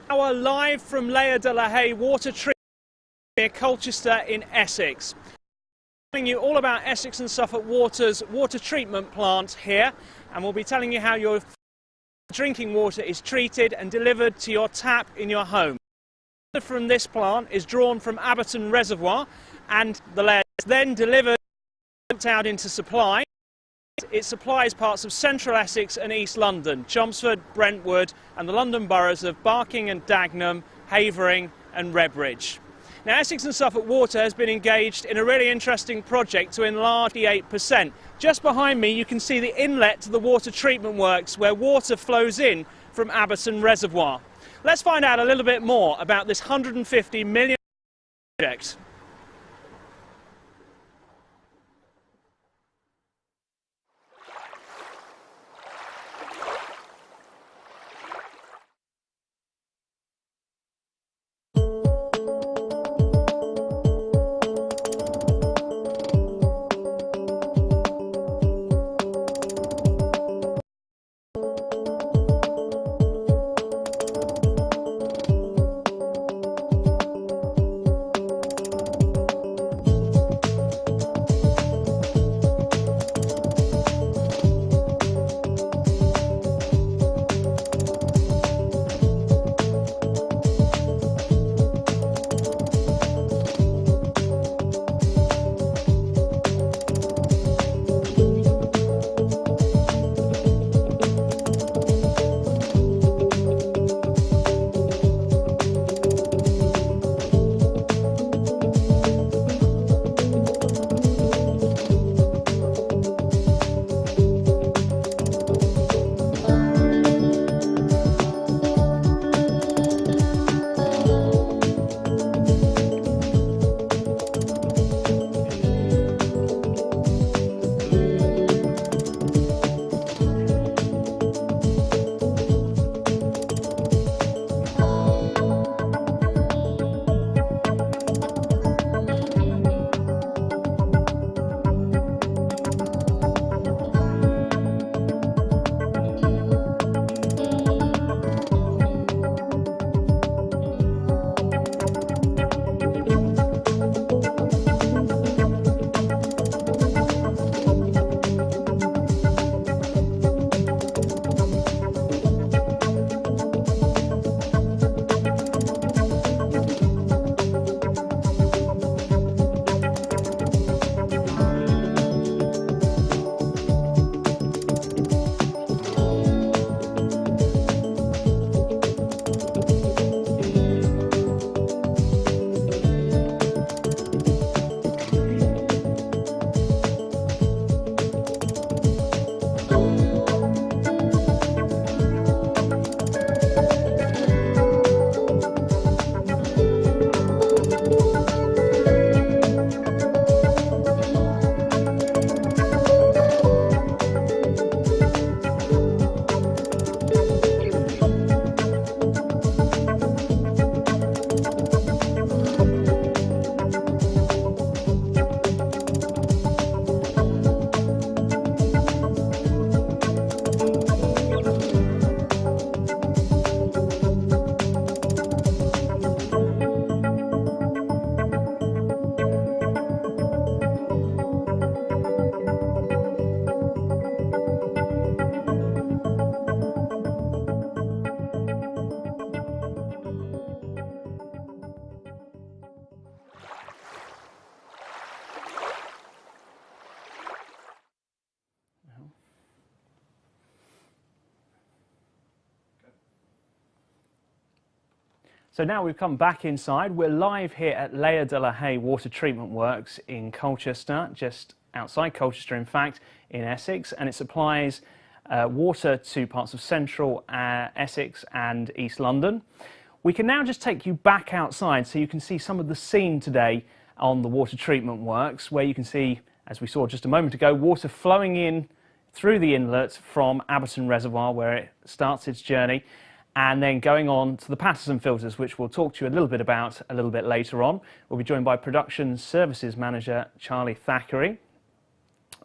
We're live from Layer-de-la-Haye water treatment near Colchester in Essex. Telling you all about Essex&Suffolk Water's water treatment plant here, and we'll be telling you how your drinking water is treated and delivered to your tap in your home. Water from this plant is drawn from Abberton Reservoir, and the layer is then delivered out into supply. It supplies parts of central Essex and East London, Chelmsford, Brentwood and the London boroughs of Barking and Dagenham, Havering and Redbridge. Now, Essex&Suffolk Water has been engaged in a really interesting project to enlarge the 8%. Just behind me you can see the inlet to the water treatment works where water flows in from Abberton Reservoir. Let's find out a little bit more about this £150 million project. So now we've come back inside. We're live here at Layer-de-la-Haye Water Treatment Works in Colchester, just outside Colchester in fact, in Essex, and it supplies water to parts of central Essex and East London. We can now just take you back outside so you can see some of the scene today on the water treatment works, where you can see, as we saw just a moment ago, water flowing in through the inlet from Abberton Reservoir where it starts its journey, and then going on to the Patterson filters, which we'll talk to you a little bit about a little bit later on. We'll be joined by Production Services Manager Charlie Thackeray.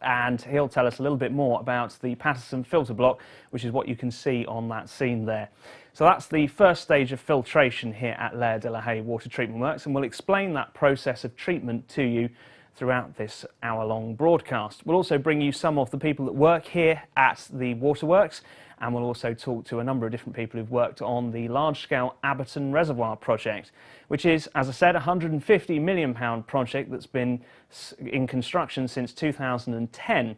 and he'll tell us a little bit more about the Patterson filter block, which is what you can see on that scene there. So that's the first stage of filtration here at Layer-de-la-Haye Water Treatment Works, and we'll explain that process of treatment to you throughout this hour-long broadcast. We'll also bring you some of the people that work here at the waterworks, and we'll also talk to a number of different people who've worked on the large-scale Abberton Reservoir project, which is, as I said, a £150 million project that's been in construction since 2010.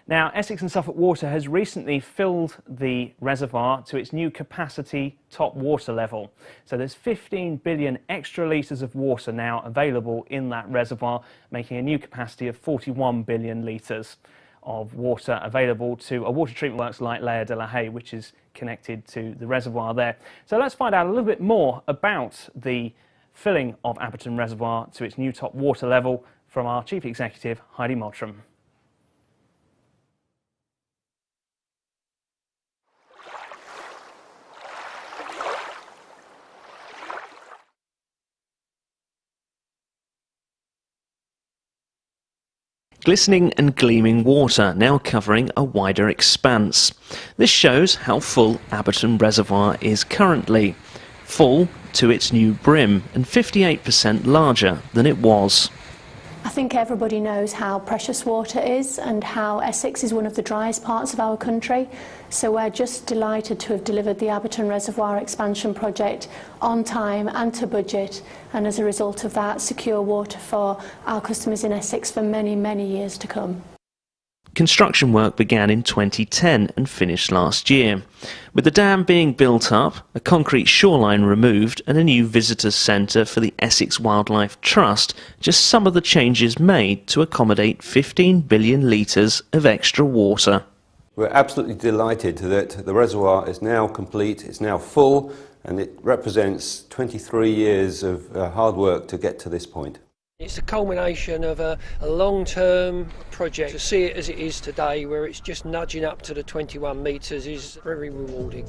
Now, Essex&Suffolk Water has recently filled the reservoir to its new capacity top water level. So there's 15 billion extra litres of water now available in that reservoir, making a new capacity of 41 billion litres of water available to a water treatment works like Layer-de-la-Haye, which is connected to the reservoir there. So let's find out a little bit more about the filling of Abberton Reservoir to its new top water level from our Chief Executive, Heidi Mottram. Glistening and gleaming water now covering a wider expanse. This shows how full Abberton Reservoir is currently. Full to its new brim and 58% larger than it was. I think everybody knows how precious water is and how Essex is one of the driest parts of our country. So we're just delighted to have delivered the Abberton Reservoir expansion project on time and to budget, and as a result of that, secure water for our customers in Essex for many, many years to come. Construction work began in 2010 and finished last year. With the dam being built up, a concrete shoreline removed and a new visitors centre for the Essex Wildlife Trust, just some of the changes made to accommodate 15 billion litres of extra water. We're absolutely delighted that the reservoir is now complete, it's now full, and it represents 23 years of hard work to get to this point. It's the culmination of a long-term project. To see it as it is today, where it's just nudging up to the 21 metres, is very rewarding.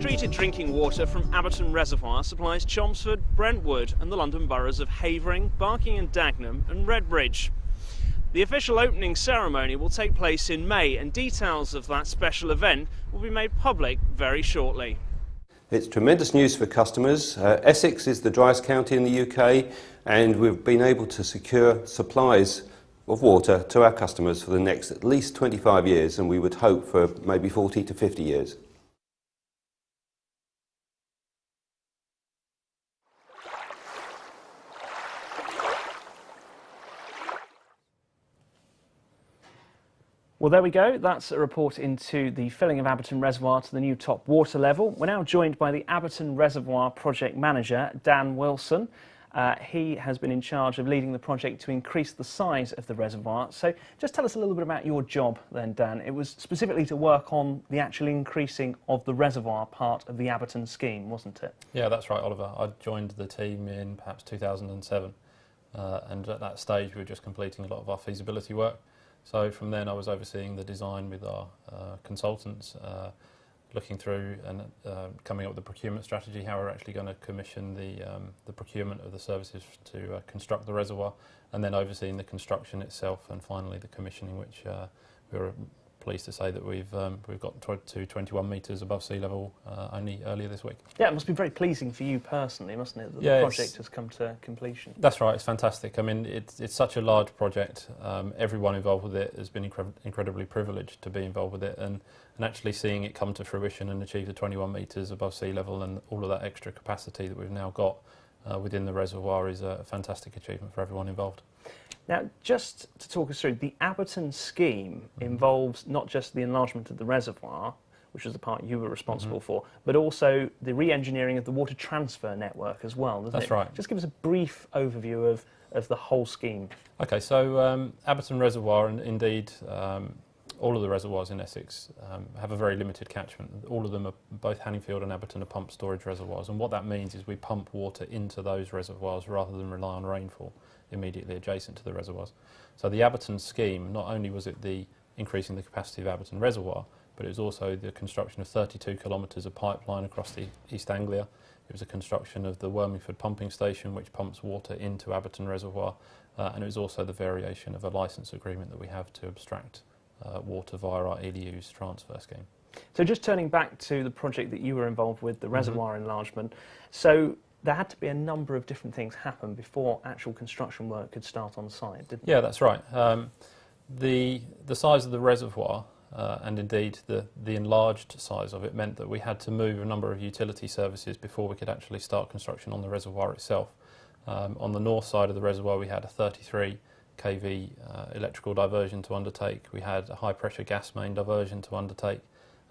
Treated drinking water from Abberton Reservoir supplies Chelmsford, Brentwood and the London boroughs of Havering, Barking and Dagenham and Redbridge. The official opening ceremony will take place in May, and details of that special event will be made public very shortly. It's tremendous news for customers. Essex is the driest county in the UK, and we've been able to secure supplies of water to our customers for the next at least 25 years, and we would hope for maybe 40 to 50 years. Well, there we go. That's a report into the filling of Abberton Reservoir to the new top water level. We're now joined by the Abberton Reservoir Project Manager, Dan Wilson. He has been in charge of leading the project to increase the size of the reservoir. So just tell us a little bit about your job then, Dan. It was specifically to work on the actual increasing of the reservoir part of the Abberton scheme, wasn't it? Yeah, that's right, Oliver. I joined the team in perhaps 2007, and at that stage we were just completing a lot of our feasibility work. So from then I was overseeing the design with our consultants, looking through and coming up with the procurement strategy, how we're actually going to commission the procurement of the services to construct the reservoir, and then overseeing the construction itself, and finally the commissioning, which we were pleased to say that we've got to 21 metres above sea level only earlier this week. Yeah, it must be very pleasing for you personally, mustn't it, that the project has come to completion? That's right, it's fantastic. I mean, it's such a large project. Everyone involved with it has been incredibly privileged to be involved with it, and actually seeing it come to fruition and achieve the 21 metres above sea level and all of that extra capacity that we've now got within the reservoir is a fantastic achievement for everyone involved. Now, just to talk us through, the Abberton scheme involves not just the enlargement of the reservoir, which was the part you were responsible for, but also the re-engineering of the water transfer network as well, doesn't it? That's right. Just give us a brief overview of the whole scheme. Okay, so Abberton Reservoir, and indeed all of the reservoirs in Essex have a very limited catchment. All of them, are, both Hanningfield and Abberton, are pump storage reservoirs, and what that means is we pump water into those reservoirs rather than rely on rainfall immediately adjacent to the reservoirs. So the Abberton scheme, not only was it the increasing the capacity of Abberton Reservoir, but it was also the construction of 32 kilometres of pipeline across the East Anglia. It was the construction of the Wormingford pumping station, which pumps water into Abberton Reservoir, and it was also the variation of a licence agreement that we have to abstract water via our EDU's transfer scheme. So just turning back to the project that you were involved with, the reservoir enlargement, so there had to be a number of different things happen before actual construction work could start on site, didn't it? Yeah, that's right. The size of the reservoir and indeed the enlarged size of it meant that we had to move a number of utility services before we could actually start construction on the reservoir itself. On the north side of the reservoir we had a 33 kV electrical diversion to undertake, we had a high pressure gas main diversion to undertake,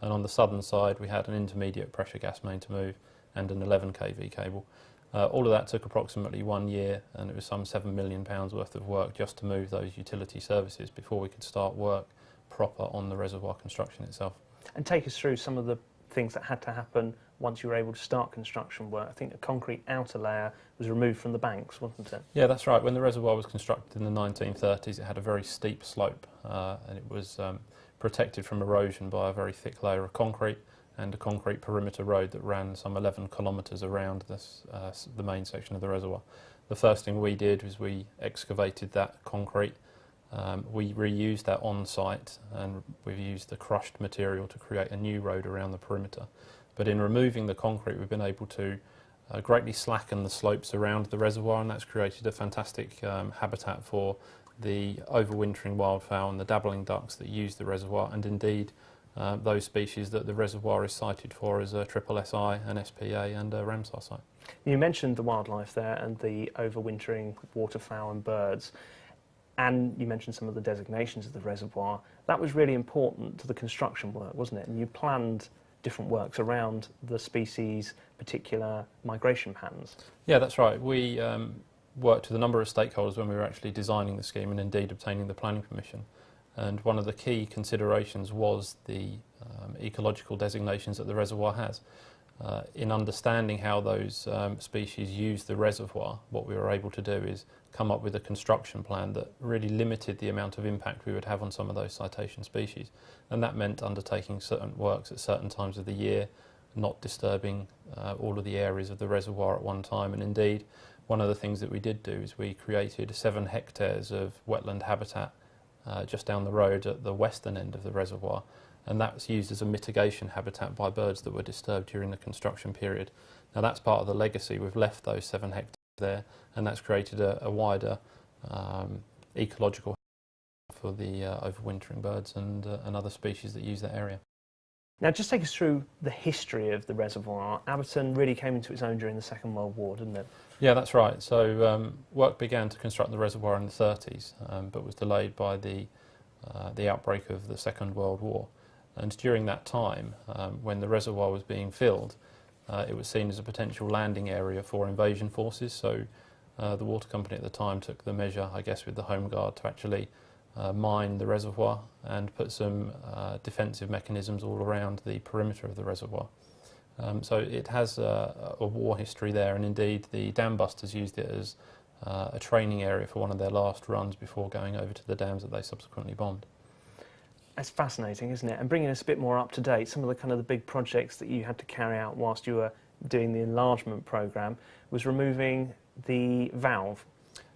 and on the southern side we had an intermediate pressure gas main to move and an 11 kV cable. All of that took approximately 1 year, and it was some £7 million worth of work just to move those utility services before we could start work proper on the reservoir construction itself. And take us through some of the things that had to happen once you were able to start construction work. I think a concrete outer layer was removed from the banks, wasn't it? Yeah, that's right. When the reservoir was constructed in the 1930s, it had a very steep slope, and it was protected from erosion by a very thick layer of concrete and a concrete perimeter road that ran some 11 kilometres around this, the main section of the reservoir. The first thing we did was we excavated that concrete. We reused that on site, and we've used the crushed material to create a new road around the perimeter. But in removing the concrete, we've been able to greatly slacken the slopes around the reservoir, and that's created a fantastic habitat for the overwintering wildfowl and the dabbling ducks that use the reservoir, and indeed those species that the reservoir is cited for as a triple SI, an SPA and a Ramsar site. You mentioned the wildlife there and the overwintering waterfowl and birds, and you mentioned some of the designations of the reservoir. That was really important to the construction work, wasn't it? And you planned different works around the species' particular migration patterns. Yeah, that's right. We worked with a number of stakeholders when we were actually designing the scheme and indeed obtaining the planning permission. And one of the key considerations was the ecological designations that the reservoir has. In understanding how those species use the reservoir, what we were able to do is come up with a construction plan that really limited the amount of impact we would have on some of those citation species. And that meant undertaking certain works at certain times of the year, not disturbing all of the areas of the reservoir at one time. And indeed, one of the things that we did do is we created 7 hectares of wetland habitat just down the road at the western end of the reservoir, and that was used as a mitigation habitat by birds that were disturbed during the construction period. Now that's part of the legacy. We've left those 7 hectares there, and that's created a wider ecological habitat for the overwintering birds and other species that use that area. Now just take us through the history of the reservoir. Abberton really came into its own during the Second World War, didn't it? Yeah, that's right. So work began to construct the reservoir in the 30s, but was delayed by the outbreak of the Second World War. And during that time, when the reservoir was being filled, it was seen as a potential landing area for invasion forces. So the water company at the time took the measure, I guess, with the Home Guard to actually mine the reservoir and put some defensive mechanisms all around the perimeter of the reservoir. So it has a war history there, and indeed the dam busters used it as a training area for one of their last runs before going over to the dams that they subsequently bombed. That's fascinating, isn't it? And bringing us a bit more up to date, some of the big projects that you had to carry out whilst you were doing the enlargement programme was removing the valve.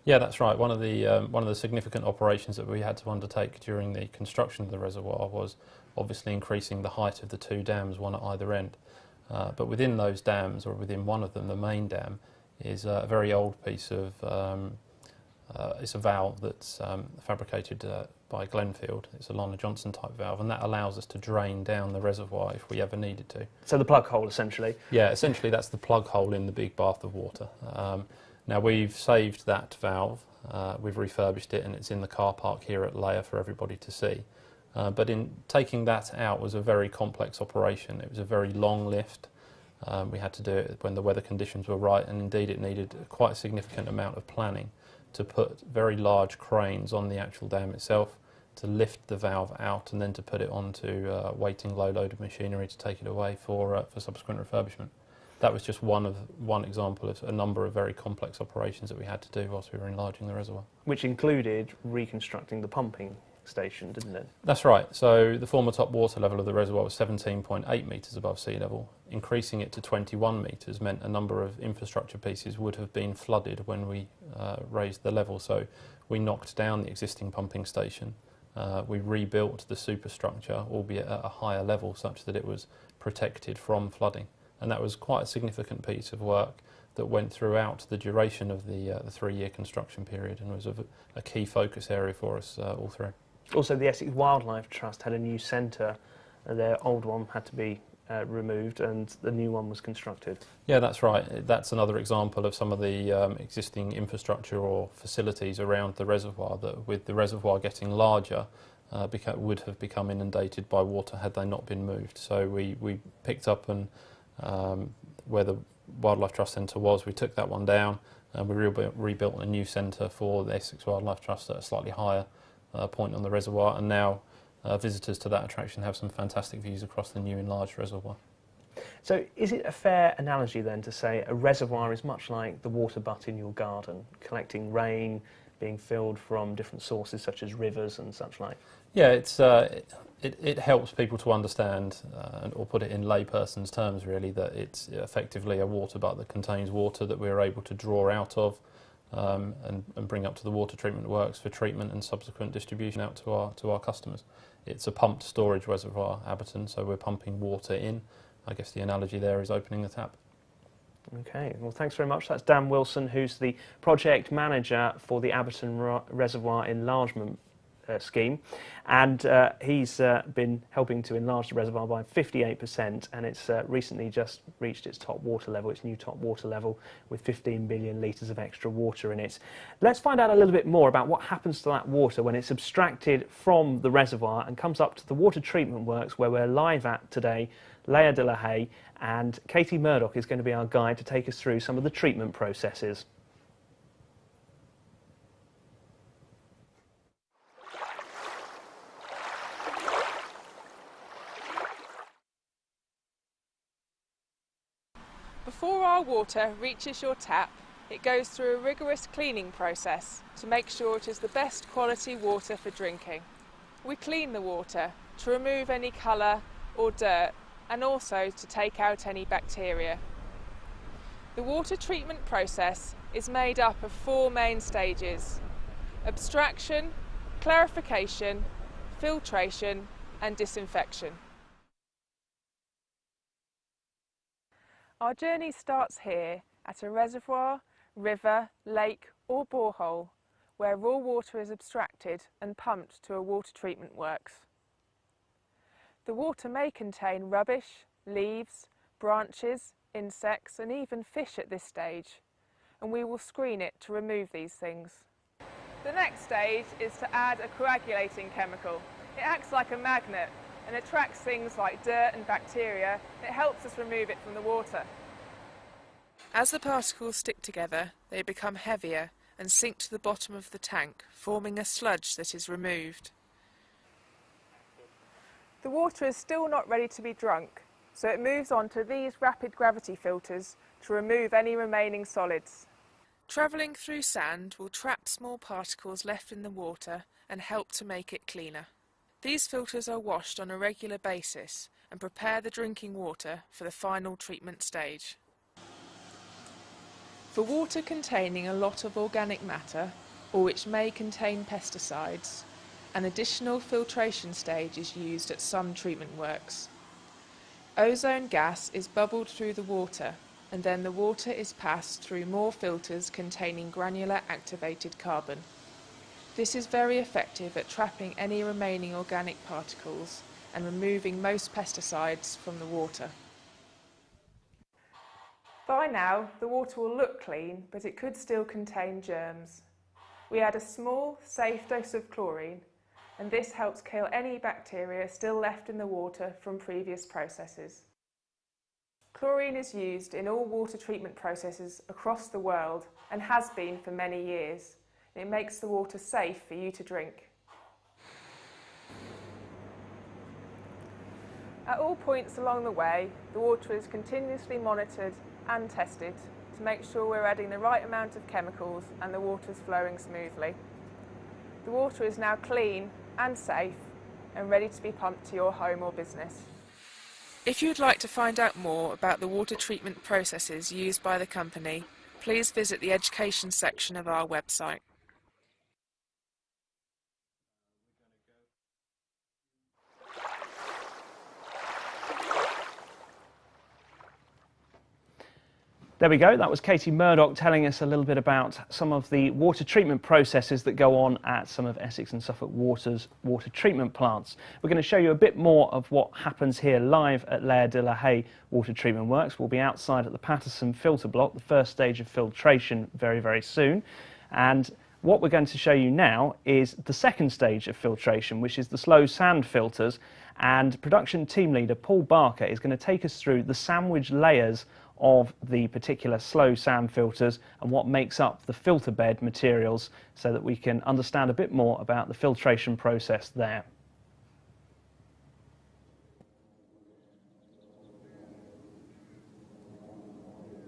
Yeah, that's right. One of the significant operations that we had to undertake during the construction of the reservoir was obviously increasing the height of the 2 dams, one at either end. But within those dams, or within one of them, the main dam, is a very old piece of, it's a valve that's fabricated by Glenfield. It's a Lonna Johnson type valve, and that allows us to drain down the reservoir if we ever needed to. So the plug hole, essentially? Yeah, essentially that's the plug hole in the big bath of water. Now we've saved that valve, we've refurbished it, and it's in the car park here at Layer for everybody to see. But in taking that out was a very complex operation. It was a very long lift. We had to do it when the weather conditions were right, and indeed it needed quite a significant amount of planning to put very large cranes on the actual dam itself to lift the valve out and then to put it onto waiting low-loaded machinery to take it away for subsequent refurbishment. That was just one example of a number of very complex operations that we had to do whilst we were enlarging the reservoir. Which included reconstructing the pumping station, didn't it? That's right. So the former top water level of the reservoir was 17.8 metres above sea level. Increasing it to 21 metres meant a number of infrastructure pieces would have been flooded when we raised the level. So we knocked down the existing pumping station. We rebuilt the superstructure, albeit at a higher level, such that it was protected from flooding. And that was quite a significant piece of work that went throughout the duration of the 3-year construction period and was a key focus area for us all through. Also, the Essex Wildlife Trust had a new centre. Their old one had to be removed and the new one was constructed. Yeah, that's right. That's another example of some of the existing infrastructure or facilities around the reservoir that, with the reservoir getting larger, would have become inundated by water had they not been moved. So we picked up and where the Wildlife Trust Centre was, we took that one down and we rebuilt a new centre for the Essex Wildlife Trust at a slightly higher point on the reservoir, and now visitors to that attraction have some fantastic views across the new enlarged reservoir. So is it a fair analogy then to say a reservoir is much like the water butt in your garden, collecting rain, being filled from different sources such as rivers and such like? Yeah, it helps people to understand, or put it in layperson's terms really, that it's effectively a water butt that contains water that we're able to draw out of and bring up to the water treatment works for treatment and subsequent distribution out to our customers. It's a pumped storage reservoir, Abberton, so we're pumping water in. I guess the analogy there is opening the tap. Okay, well thanks very much. That's Dan Wilson, who's the project manager for the Abberton Reservoir Enlargement scheme, and he's been helping to enlarge the reservoir by 58%, and it's recently just reached its top water level, its new top water level, with 15 billion litres of extra water in it. Let's find out a little bit more about what happens to that water when it's abstracted from the reservoir and comes up to the water treatment works where we're live at today, Layer-de-la-Haye, and Katie Murdoch is going to be our guide to take us through some of the treatment processes. Before our water reaches your tap, it goes through a rigorous cleaning process to make sure it is the best quality water for drinking. We clean the water to remove any colour or dirt and also to take out any bacteria. The water treatment process is made up of 4 main stages: abstraction, clarification, filtration and disinfection. Our journey starts here at a reservoir, river, lake or borehole where raw water is abstracted and pumped to a water treatment works. The water may contain rubbish, leaves, branches, insects and even fish at this stage, and we will screen it to remove these things. The next stage is to add a coagulating chemical. It acts like a magnet and attracts things like dirt and bacteria. It helps us remove it from the water. As the particles stick together, they become heavier and sink to the bottom of the tank, forming a sludge that is removed. The water is still not ready to be drunk, so it moves on to these rapid gravity filters to remove any remaining solids. Travelling through sand will trap small particles left in the water and help to make it cleaner. These filters are washed on a regular basis and prepare the drinking water for the final treatment stage. For water containing a lot of organic matter, or which may contain pesticides, an additional filtration stage is used at some treatment works. Ozone gas is bubbled through the water, and then the water is passed through more filters containing granular activated carbon. This is very effective at trapping any remaining organic particles and removing most pesticides from the water. By now, the water will look clean, but it could still contain germs. We add a small, safe dose of chlorine, and this helps kill any bacteria still left in the water from previous processes. Chlorine is used in all water treatment processes across the world and has been for many years. It makes the water safe for you to drink. At all points along the way, the water is continuously monitored and tested to make sure we're adding the right amount of chemicals and the water is flowing smoothly. The water is now clean and safe and ready to be pumped to your home or business. If you'd like to find out more about the water treatment processes used by the company, please visit the education section of our website. There we go, that was Katie Murdoch telling us a little bit about some of the water treatment processes that go on at some of Essex and Suffolk Water's water treatment plants. We're going to show you a bit more of what happens here live at Layer-de-la-Haye Water Treatment Works. We'll be outside at the Patterson filter block, the first stage of filtration, very, very soon. And what we're going to show you now is the second stage of filtration, which is the slow sand filters. And production team leader Paul Barker is going to take us through the sandwich layers of the particular slow sand filters and what makes up the filter bed materials, so that we can understand a bit more about the filtration process there.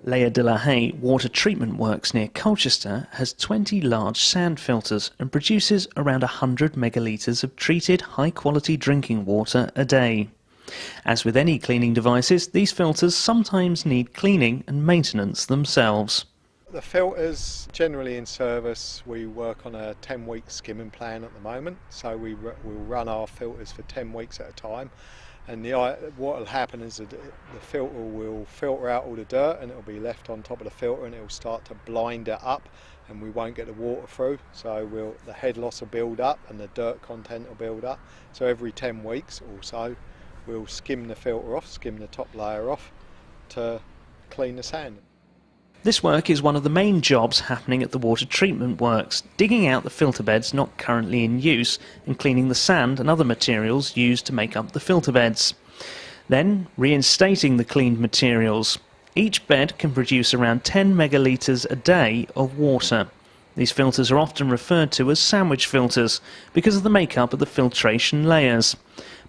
Layer-de-la-Haye Water Treatment Works near Colchester has 20 large sand filters and produces around 100 megalitres of treated high-quality drinking water a day. As with any cleaning devices, these filters sometimes need cleaning and maintenance themselves. The filters generally in service, we work on a 10-week skimming plan at the moment, so we'll run our filters for 10 weeks at a time. And what will happen is that the filter will filter out all the dirt and it will be left on top of the filter, and it will start to blind it up and we won't get the water through. So the head loss will build up and the dirt content will build up. So every 10 weeks or so we'll skim the filter off, skim the top layer off to clean the sand. This work is one of the main jobs happening at the water treatment works, digging out the filter beds not currently in use and cleaning the sand and other materials used to make up the filter beds. Then reinstating the cleaned materials. Each bed can produce around 10 megalitres a day of water. These filters are often referred to as sandwich filters because of the makeup of the filtration layers.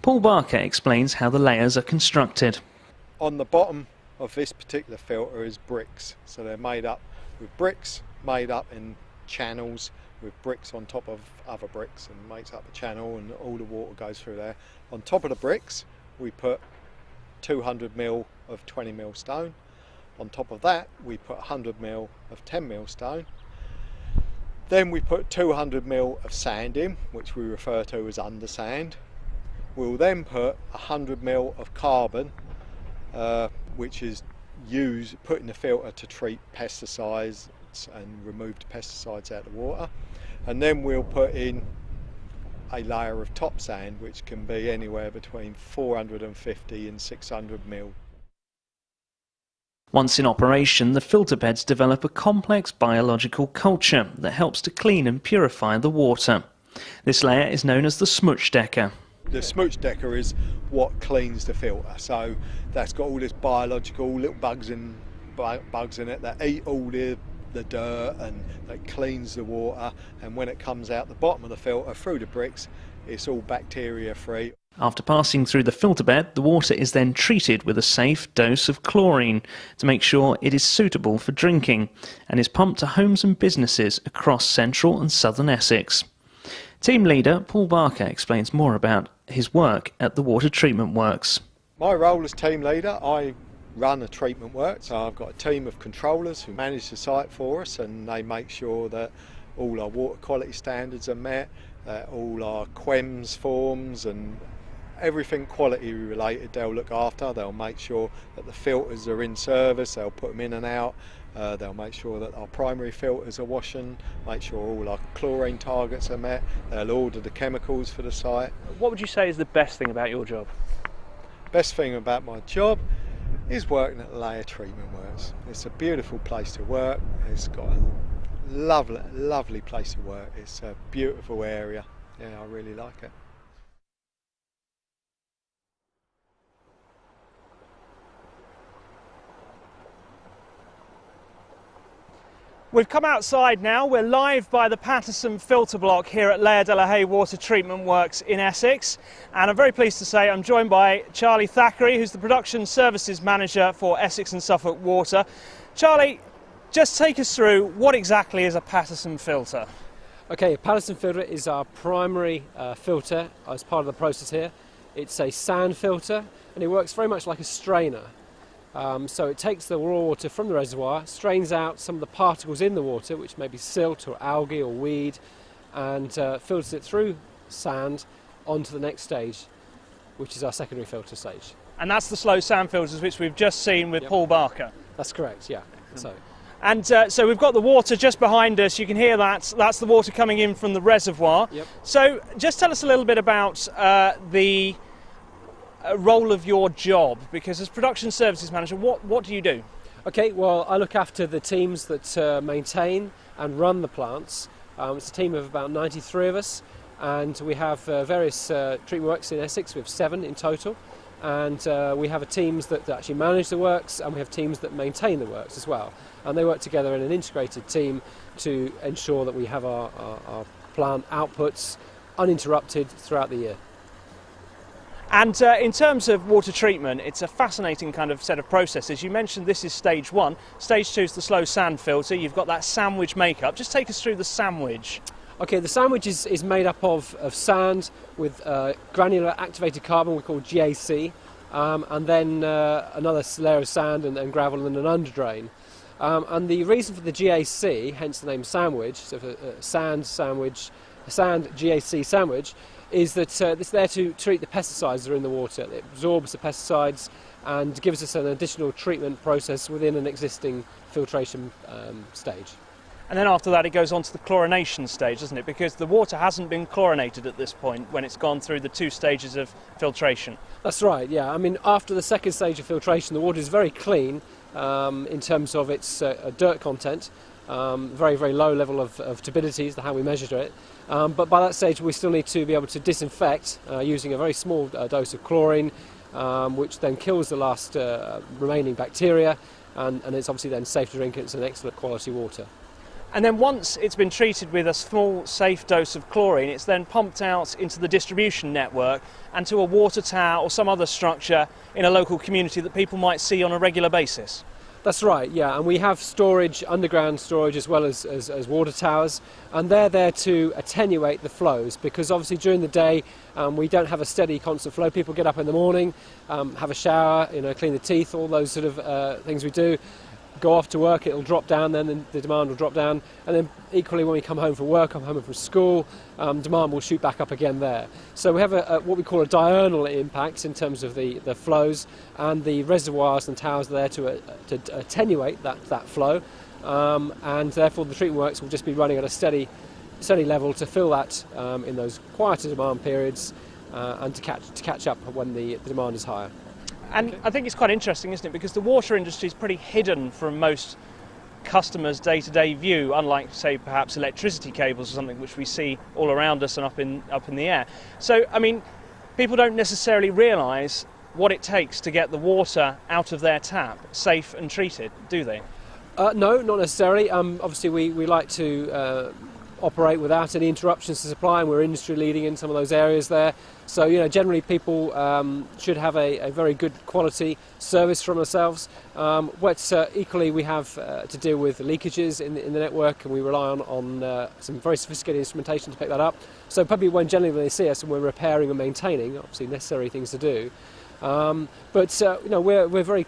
Paul Barker explains how the layers are constructed. On the bottom of this particular filter is bricks, so they're made up with bricks made up in channels with bricks on top of other bricks, and makes up a channel and all the water goes through there. On top of the bricks we put 200 mil of 20 mil stone. On top of that we put 100 mil of 10 mil stone. Then we put 200 mil of sand in, which we refer to as undersand. We'll then put 100 mil of carbon, which is put in the filter to treat pesticides and remove the pesticides out of the water. And then we'll put in a layer of top sand, which can be anywhere between 450 and 600 mil. Once in operation, the filter beds develop a complex biological culture that helps to clean and purify the water. This layer is known as the smooch decker. The smooch decker is what cleans the filter, so that's got all this biological little bugs in it that eat all the dirt, and that cleans the water, and when it comes out the bottom of the filter through the bricks, it's all bacteria free. After passing through the filter bed, the water is then treated with a safe dose of chlorine to make sure it is suitable for drinking, and is pumped to homes and businesses across central and southern Essex. Team leader Paul Barker explains more about his work at the water treatment works. My role as team leader, I run a treatment work, so I've got a team of controllers who manage the site for us, and they make sure that all our water quality standards are met, that all our QEMS forms and everything quality related they'll look after. They'll make sure that the filters are in service, they'll put them in and out, they'll make sure that our primary filters are washing, make sure all our chlorine targets are met, they'll order the chemicals for the site. What would you say is the best thing about your job? Best thing about my job is working at the Layer Treatment Works. It's a beautiful place to work, it's got a lovely place to work, it's a beautiful area, yeah, I really like it. We've come outside now. We're live by the Patterson filter block here at Layer-de-la-Haye Water Treatment Works in Essex, and I'm very pleased to say I'm joined by Charlie Thackeray, who's the Production Services Manager for Essex and Suffolk Water. Charlie, just take us through what exactly is a Patterson filter? Okay, a Patterson filter is our primary filter as part of the process here. It's a sand filter and it works very much like a strainer. So it takes the raw water from the reservoir, strains out some of the particles in the water, which may be silt or algae or weed, and filters it through sand onto the next stage, which is our secondary filter stage. And that's the slow sand filters which we've just seen with Paul Barker. That's correct, yeah. And so we've got the water just behind us. You can hear that. That's the water coming in from the reservoir. Yep. So just tell us a little bit about the role of your job, because as production services manager, what do you do? Okay, well, I look after the teams that maintain and run the plants. It's a team of about 93 of us, and we have various treatment works in Essex. We have 7 in total. And we have teams that actually manage the works, and we have teams that maintain the works as well. And they work together in an integrated team to ensure that we have our plant outputs uninterrupted throughout the year. And in terms of water treatment, it's a fascinating kind of set of processes. You mentioned this is stage 1. Stage 2 is the slow sand filter. You've got that sandwich makeup. Just take us through the sandwich. Okay, the sandwich is made up of sand with granular activated carbon we call GAC, and then another layer of sand and gravel and an underdrain. And the reason for the GAC, hence the name sandwich, so a sand GAC sandwich, is that it's there to treat the pesticides that are in the water. It absorbs the pesticides and gives us an additional treatment process within an existing filtration stage. And then after that it goes on to the chlorination stage, doesn't it? Because the water hasn't been chlorinated at this point when it's gone through the 2 stages of filtration. That's right, yeah. I mean, after the second stage of filtration, the water is very clean in terms of its dirt content. Very, very low level of turbidity is how we measure it. But by that stage we still need to be able to disinfect using a very small dose of chlorine, which then kills the last remaining bacteria, and it's obviously then safe to drink. It's an excellent quality water. And then once it's been treated with a small, safe dose of chlorine, it's then pumped out into the distribution network and to a water tower or some other structure in a local community that people might see on a regular basis. That's right, yeah, and we have storage, underground storage, as well as water towers, and they're there to attenuate the flows, because obviously during the day we don't have a steady, constant flow. People get up in the morning, have a shower, clean the teeth, all those sort of things we do. Go off to work, it'll drop down, then the demand will drop down, and then equally when we come home from work, come home from school, demand will shoot back up again there. So we have what we call a diurnal impact in terms of the flows, and the reservoirs and towers are there to attenuate that flow, and therefore the treatment works will just be running at a steady level to fill that in those quieter demand periods, and to catch up when the demand is higher. And I think it's quite interesting, isn't it? Because the water industry is pretty hidden from most customers' day-to-day view, unlike, say, perhaps electricity cables or something which we see all around us and up in the air. So, I mean, people don't necessarily realise what it takes to get the water out of their tap safe and treated, do they? No, not necessarily. Obviously, we like to operate without any interruptions to supply, and we're industry leading in some of those areas there. So generally people should have a very good quality service from ourselves. But equally we have to deal with leakages in the network, and we rely on some very sophisticated instrumentation to pick that up. So probably when they see us and we're repairing and maintaining, obviously necessary things to do. But we're very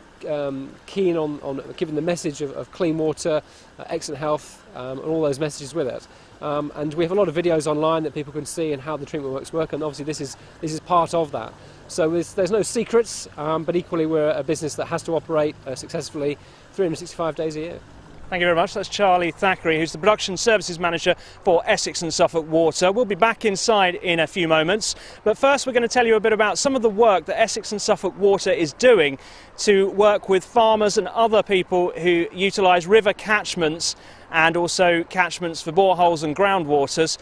keen on giving the message of clean water, excellent health, and all those messages with it. And we have a lot of videos online that people can see and how the treatment works work, and obviously this is part of that. So there's no secrets, but equally we're a business that has to operate successfully 365 days a year. Thank you very much. That's Charlie Thackeray, who's the Production Services Manager for Essex&Suffolk Water. We'll be back inside in a few moments, but first we're going to tell you a bit about some of the work that Essex&Suffolk Water is doing to work with farmers and other people who utilise river catchments and also catchments for boreholes and groundwaters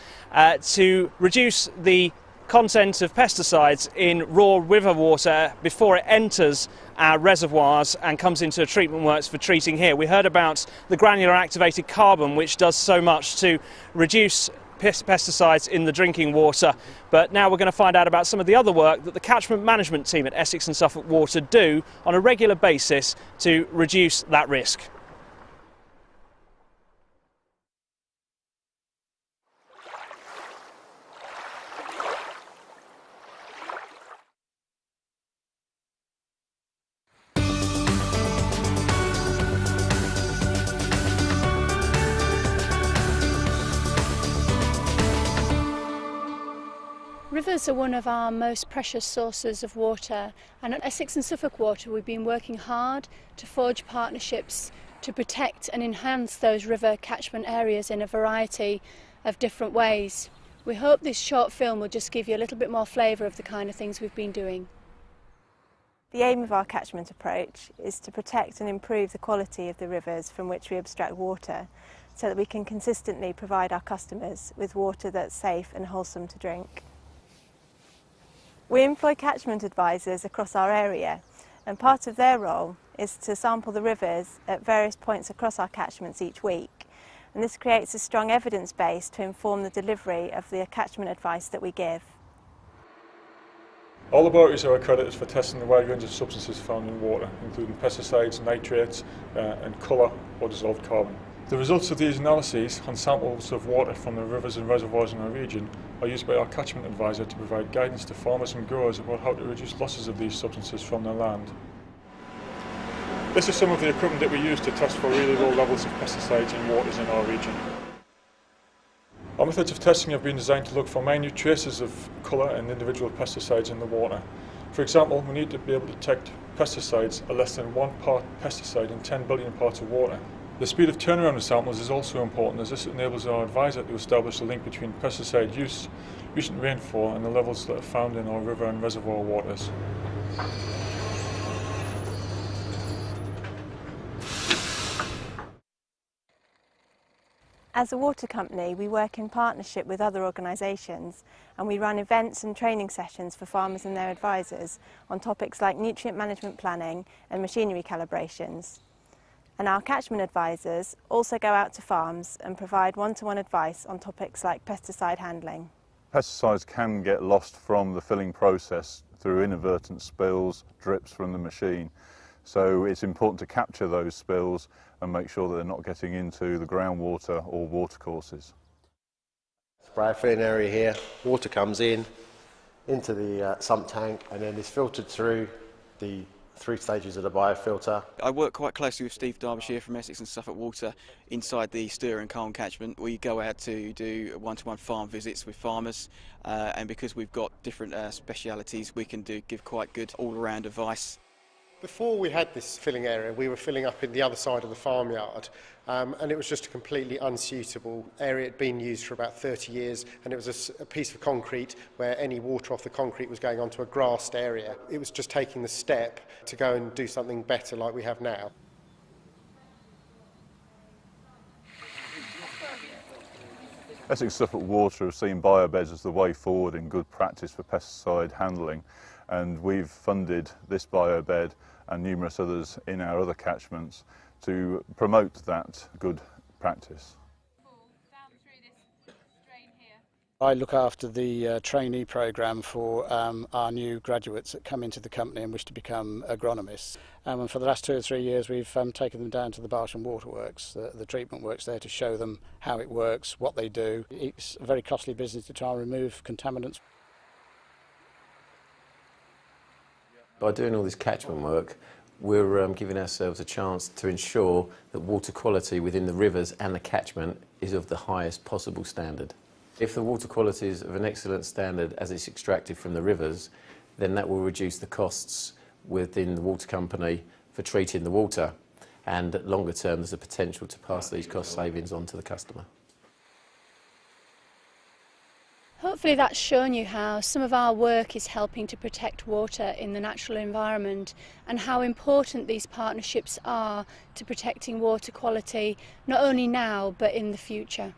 to reduce the content of pesticides in raw river water before it enters our reservoirs and comes into treatment works for treating here. We heard about the granular activated carbon, which does so much to reduce pesticides in the drinking water, but now we're going to find out about some of the other work that the catchment management team at Essex&Suffolk Water do on a regular basis to reduce that risk. Rivers are one of our most precious sources of water, and at Essex and Suffolk Water we've been working hard to forge partnerships to protect and enhance those river catchment areas in a variety of different ways. We hope this short film will just give you a little bit more flavour of the kind of things we've been doing. The aim of our catchment approach is to protect and improve the quality of the rivers from which we abstract water, so that we can consistently provide our customers with water that's safe and wholesome to drink. We employ catchment advisors across our area, and part of their role is to sample the rivers at various points across our catchments each week, and this creates a strong evidence base to inform the delivery of the catchment advice that we give. All laboratories are accredited for testing the wide range of substances found in water, including pesticides, nitrates and colour or dissolved carbon. The results of these analyses on samples of water from the rivers and reservoirs in our region are used by our catchment advisor to provide guidance to farmers and growers about how to reduce losses of these substances from their land. This is some of the equipment that we use to test for really low levels of pesticides in waters in our region. Our methods of testing have been designed to look for minute traces of colour and individual pesticides in the water. For example, we need to be able to detect pesticides at less than 1 part pesticide in 10 billion parts of water. The speed of turnaround of samples is also important, as this enables our advisor to establish a link between pesticide use, recent rainfall and the levels that are found in our river and reservoir waters. As a water company, we work in partnership with other organisations, and we run events and training sessions for farmers and their advisors on topics like nutrient management planning and machinery calibrations. And our catchment advisors also go out to farms and provide one-to-one advice on topics like pesticide handling. Pesticides can get lost from the filling process through inadvertent spills, drips from the machine. So it's important to capture those spills and make sure that they're not getting into the groundwater or watercourses. Spray filling area here, water comes in into the sump tank and then is filtered through the 3 stages of the biofilter. I work quite closely with Steve Derbyshire from Essex and Suffolk Water inside the Stour and Colne catchment. We go out to do one-to-one farm visits with farmers, and because we've got different specialities, we can give quite good all-around advice. Before we had this filling area, we were filling up in the other side of the farmyard, and it was just a completely unsuitable area. It had been used for about 30 years, and it was a piece of concrete where any water off the concrete was going onto a grassed area. It was just taking the step to go and do something better like we have now. Essex-Suffolk Water have seen biobeds as the way forward in good practice for pesticide handling, and we've funded this biobed and numerous others in our other catchments to promote that good practice. I look after the trainee programme for our new graduates that come into the company and wish to become agronomists. And for the last 2 or 3 years we've taken them down to the Barsham Waterworks, the treatment works there, to show them how it works, what they do. It's a very costly business to try and remove contaminants. By doing all this catchment work, we're giving ourselves a chance to ensure that water quality within the rivers and the catchment is of the highest possible standard. If the water quality is of an excellent standard as it's extracted from the rivers, then that will reduce the costs within the water company for treating the water, and longer term there's a potential to pass these cost savings on to the customer. Hopefully that's shown you how some of our work is helping to protect water in the natural environment, and how important these partnerships are to protecting water quality, not only now but in the future.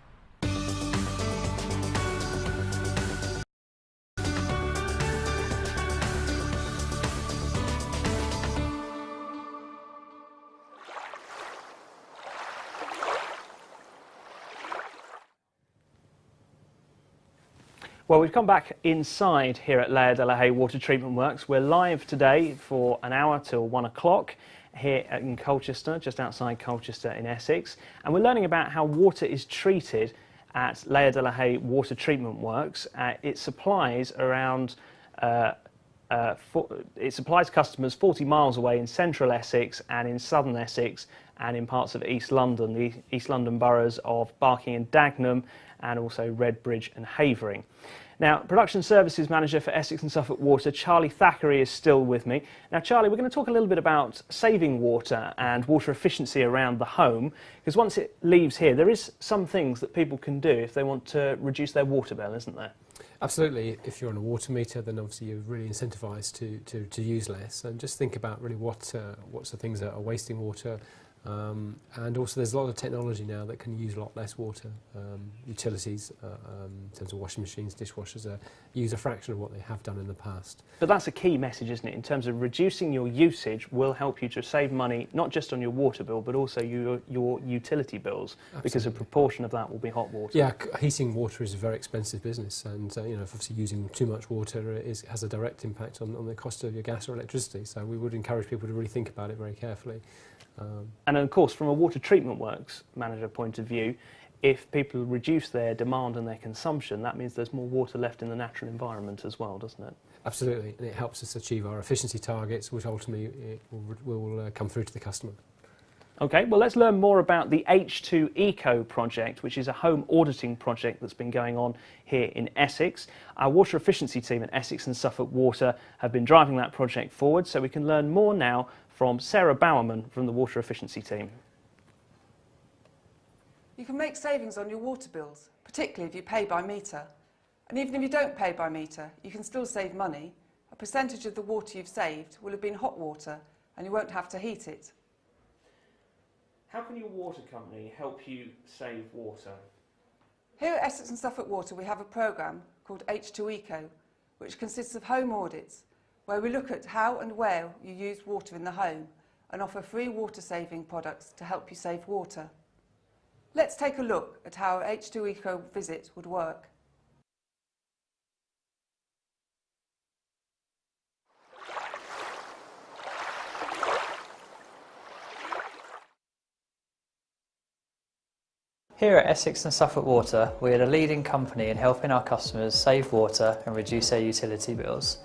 Well, we've come back inside here at Layer-de-la-Haye Water Treatment Works. We're live today for an hour till 1 o'clock here in Colchester, just outside Colchester in Essex. And we're learning about how water is treated at Layer-de-la-Haye Water Treatment Works. It supplies customers 40 miles away in central Essex and in southern Essex and in parts of East London, the East London boroughs of Barking and Dagenham, and also Redbridge and Havering. Now, Production Services Manager for Essex and Suffolk Water, Charlie Thackeray, is still with me. Now, Charlie, we're going to talk a little bit about saving water and water efficiency around the home, because once it leaves here, there is some things that people can do if they want to reduce their water bill, isn't there? Absolutely. If you're on a water meter, then obviously you're really incentivised to use less, and just think about really what's the things that are wasting water. And also there's a lot of technology now that can use a lot less water. Utilities, in terms of washing machines, dishwashers, use a fraction of what they have done in the past. But that's a key message, isn't it? In terms of reducing your usage will help you to save money, not just on your water bill, but also your utility bills. Absolutely. Because a proportion of that will be hot water. Yeah, heating water is a very expensive business, and obviously using too much water has a direct impact on the cost of your gas or electricity. So we would encourage people to really think about it very carefully. And of course, from a water treatment works manager point of view, if people reduce their demand and their consumption, that means there's more water left in the natural environment as well, doesn't it? Absolutely, and it helps us achieve our efficiency targets, which ultimately will come through to the customer. Okay, well, let's learn more about the H2 Eco project, which is a home auditing project that's been going on here in Essex. Our water efficiency team at Essex and Suffolk Water have been driving that project forward, so we can learn more now from Sarah Bowerman from the water efficiency team. You can make savings on your water bills, particularly if you pay by metre. And even if you don't pay by metre, you can still save money. A percentage of the water you've saved will have been hot water, and you won't have to heat it. How can your water company help you save water? Here at Essex and Suffolk Water we have a programme called H2 Eco, which consists of home audits, where we look at how and where you use water in the home and offer free water saving products to help you save water. Let's take a look at how an H2 Eco visit would work. Here at Essex and Suffolk Water, we are the leading company in helping our customers save water and reduce their utility bills.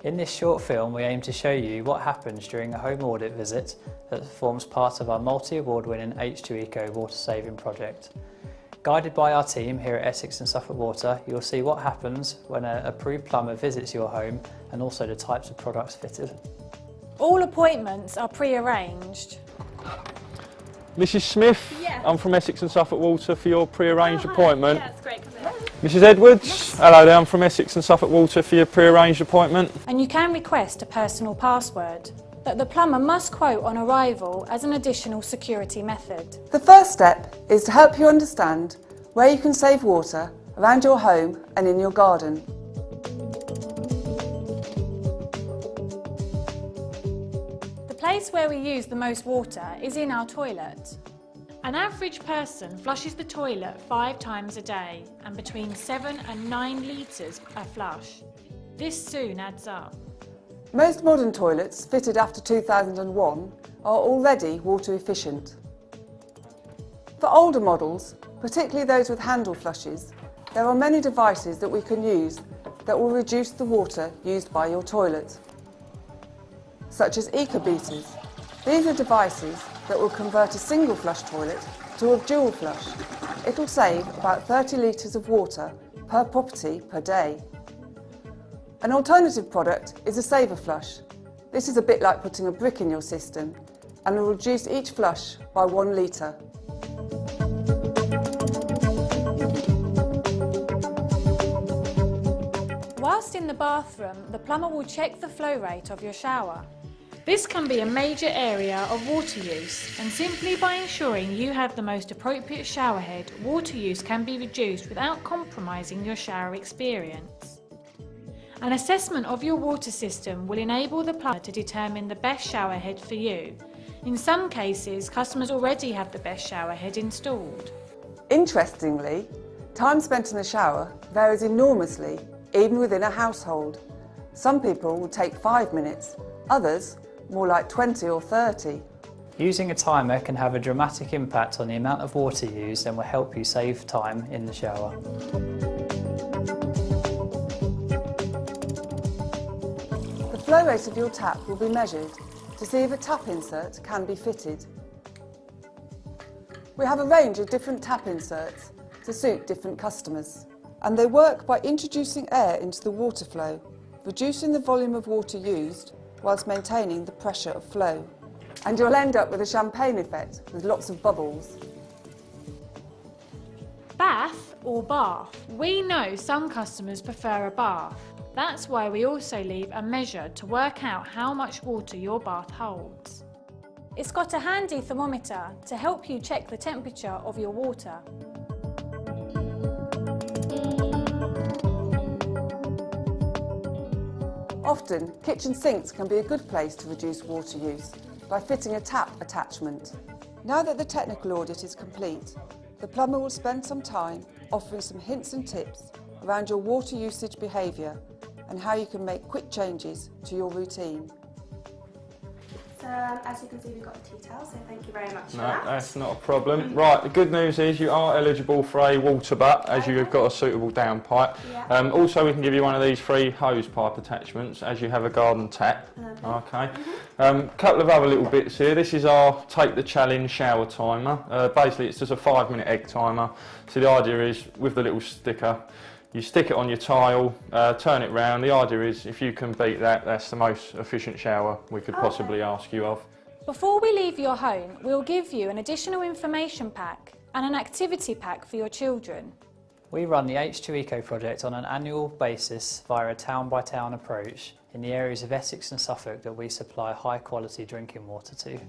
In this short film, we aim to show you what happens during a home audit visit that forms part of our multi-award winning H2 Eco water saving project. Guided by our team here at Essex and Suffolk Water, you'll see what happens when an approved plumber visits your home and also the types of products fitted. All appointments are pre-arranged. Mrs Smith, Yeah. I'm from Essex and Suffolk Water for your pre-arranged appointment. Yeah, that's great. Mrs Edwards, yes. Hello there, I'm from Essex and Suffolk Water for your pre-arranged appointment. And you can request a personal password that the plumber must quote on arrival as an additional security method. The first step is to help you understand where you can save water around your home and in your garden. The place where we use the most water is in our toilet. An average person flushes the toilet 5 times a day and between 7 and 9 litres a flush. This soon adds up. Most modern toilets fitted after 2001 are already water efficient. For older models, particularly those with handle flushes, there are many devices that we can use that will reduce the water used by your toilet, such as eco-beaters. These are devices that will convert a single flush toilet to a dual flush. It'll save about 30 litres of water per property per day. An alternative product is a saver flush. This is a bit like putting a brick in your system and will reduce each flush by 1 litre. Whilst in the bathroom, the plumber will check the flow rate of your shower. This can be a major area of water use, and simply by ensuring you have the most appropriate shower head, water use can be reduced without compromising your shower experience. An assessment of your water system will enable the plumber to determine the best shower head for you. In some cases, customers already have the best shower head installed. Interestingly, time spent in the shower varies enormously, even within a household. Some people will take 5 minutes, others more like 20 or 30. Using a timer can have a dramatic impact on the amount of water used and will help you save time in the shower. The flow rate of your tap will be measured to see if a tap insert can be fitted. We have a range of different tap inserts to suit different customers. and they work by introducing air into the water flow, reducing the volume of water used whilst maintaining the pressure of flow. And you'll end up with a champagne effect with lots of bubbles. Bath or bath? We know some customers prefer a bath. That's why we also leave a measure to work out how much water your bath holds. It's got a handy thermometer to help you check the temperature of your water. Often, kitchen sinks can be a good place to reduce water use by fitting a tap attachment. Now that the technical audit is complete, the plumber will spend some time offering some hints and tips around your water usage behaviour and how you can make quick changes to your routine. So as you can see, we've got a tea towel, so thank you very much for No, that. that's not a problem. Right, the good news is you are eligible for a water butt as you have got a suitable downpipe. Yeah. Also, we can give you one of these free hose pipe attachments as you have a garden tap. Okay. Couple of other little bits here. This is our Take the Challenge shower timer. Basically, it's just a 5-minute egg timer. So the idea is, with the little sticker, you stick it on your tile, turn it round. The idea is, if you can beat that, that's the most efficient shower we could possibly ask you of. Before we leave your home, we'll give you an additional information pack and an activity pack for your children. We run the H2 Eco project on an annual basis via a town-by-town approach in the areas of Essex and Suffolk that we supply high-quality drinking water to.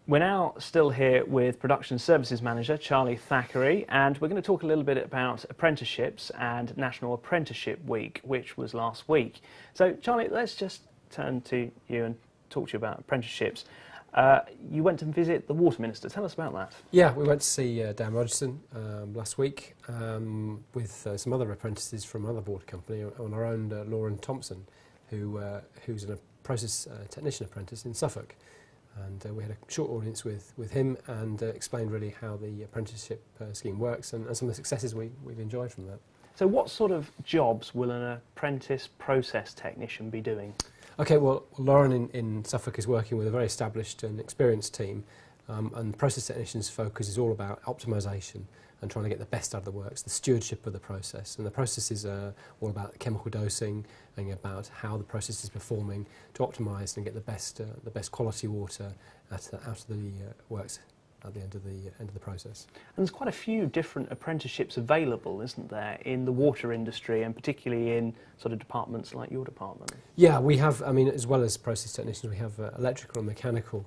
We're now still here with Production Services Manager Charlie Thackeray, and we're going to talk a little bit about apprenticeships and National Apprenticeship Week, which was last week. So Charlie, let's just turn to you and talk to you about apprenticeships. You went to visit the Water Minister. Tell us about that. Yeah, we went to see Dan Rogerson last week with some other apprentices from another water company on our own, Lauren Thompson, who's a process technician apprentice in Suffolk. And we had a short audience with him and explained really how the apprenticeship scheme works and some of the successes we've enjoyed from that. So what sort of jobs will an apprentice process technician be doing? Okay, well, Lauren in Suffolk is working with a very established and experienced team, and process technicians' focus is all about optimisation and trying to get the best out of the works, the stewardship of the process. And the process is all about chemical dosing and about how the process is performing to optimise and get the best quality water out of the works at the end of the process. And there's quite a few different apprenticeships available, isn't there, in the water industry and particularly in sort of departments like your department? Yeah, we have, I mean, as well as process technicians, we have electrical and mechanical